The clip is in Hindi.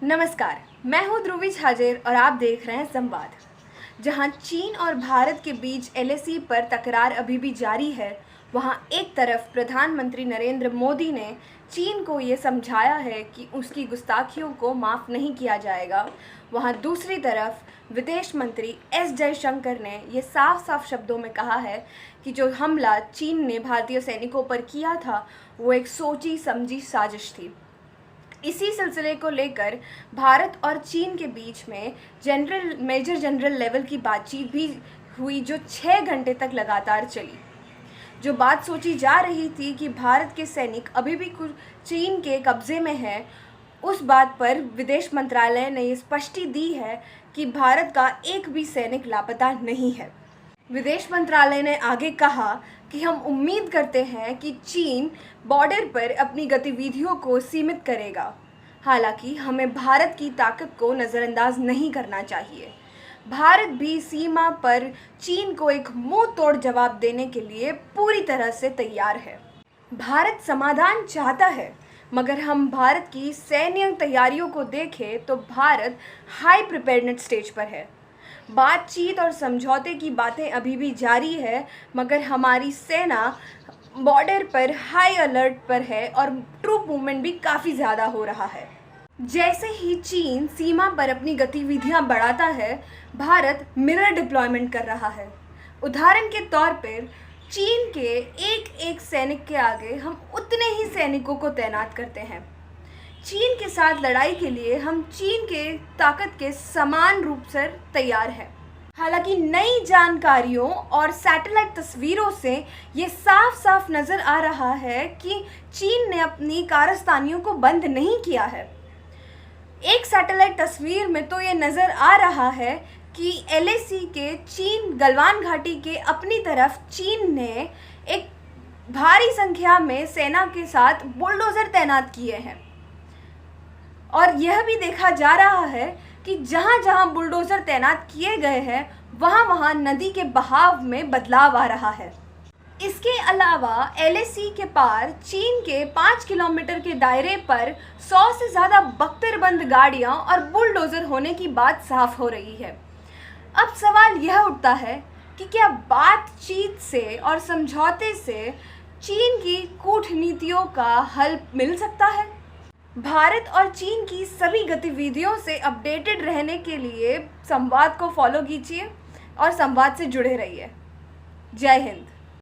नमस्कार, मैं हूं ध्रुवी छाजेर और आप देख रहे हैं संवाद। जहां चीन और भारत के बीच एलएसी पर तकरार अभी भी जारी है, वहां एक तरफ प्रधानमंत्री नरेंद्र मोदी ने चीन को ये समझाया है कि उसकी गुस्ताखियों को माफ़ नहीं किया जाएगा, वहां दूसरी तरफ विदेश मंत्री एस जयशंकर ने ये साफ साफ शब्दों में कहा है कि जो हमला चीन ने भारतीय सैनिकों पर किया था वो एक सोची समझी साजिश थी। इसी सिलसिले को लेकर भारत और चीन के बीच में मेजर जनरल लेवल की बातचीत भी हुई, जो 6 घंटे तक लगातार चली। जो बात सोची जा रही थी कि भारत के सैनिक अभी भी कुछ चीन के कब्जे में हैं, उस बात पर विदेश मंत्रालय ने ये स्पष्टि दी है कि भारत का एक भी सैनिक लापता नहीं है। विदेश मंत्रालय ने आगे कहा कि हम उम्मीद करते हैं कि चीन बॉर्डर पर अपनी गतिविधियों को सीमित करेगा। हालांकि हमें भारत की ताकत को नज़रअंदाज नहीं करना चाहिए। भारत भी सीमा पर चीन को एक मुंह तोड़ जवाब देने के लिए पूरी तरह से तैयार है। भारत समाधान चाहता है, मगर हम भारत की सैन्य तैयारियों को देखें तो भारत हाई प्रिपेयर्डनेस स्टेज पर है। बातचीत और समझौते की बातें अभी भी जारी है, मगर हमारी सेना बॉर्डर पर हाई अलर्ट पर है और ट्रूप मूवमेंट भी काफ़ी ज़्यादा हो रहा है। जैसे ही चीन सीमा पर अपनी गतिविधियां बढ़ाता है, भारत मिरर डिप्लॉयमेंट कर रहा है। उदाहरण के तौर पर चीन के एक एक सैनिक के आगे हम उतने ही सैनिकों को तैनात करते हैं। चीन के साथ लड़ाई के लिए हम चीन के ताकत के समान रूप से तैयार हैं। हालांकि नई जानकारियों और सैटेलाइट तस्वीरों से ये साफ साफ नज़र आ रहा है कि चीन ने अपनी कारस्तानियों को बंद नहीं किया है। एक सैटेलाइट तस्वीर में तो ये नज़र आ रहा है कि एलएसी के चीन गलवान घाटी के अपनी तरफ चीन ने एक भारी संख्या में सेना के साथ बुलडोज़र तैनात किए हैं। और यह भी देखा जा रहा है कि जहां जहां बुलडोज़र तैनात किए गए हैं, वहां वहां नदी के बहाव में बदलाव आ रहा है। इसके अलावा एलएसी के पार चीन के 5 किलोमीटर के दायरे पर 100 से ज़्यादा बख्तरबंद गाड़ियां और बुलडोज़र होने की बात साफ हो रही है। अब सवाल यह उठता है कि क्या बातचीत से और समझौते से चीन की कूटनीतियों का हल मिल सकता है? भारत और चीन की सभी गतिविधियों से अपडेटेड रहने के लिए संवाद को फॉलो कीजिए और संवाद से जुड़े रहिए। जय हिंद।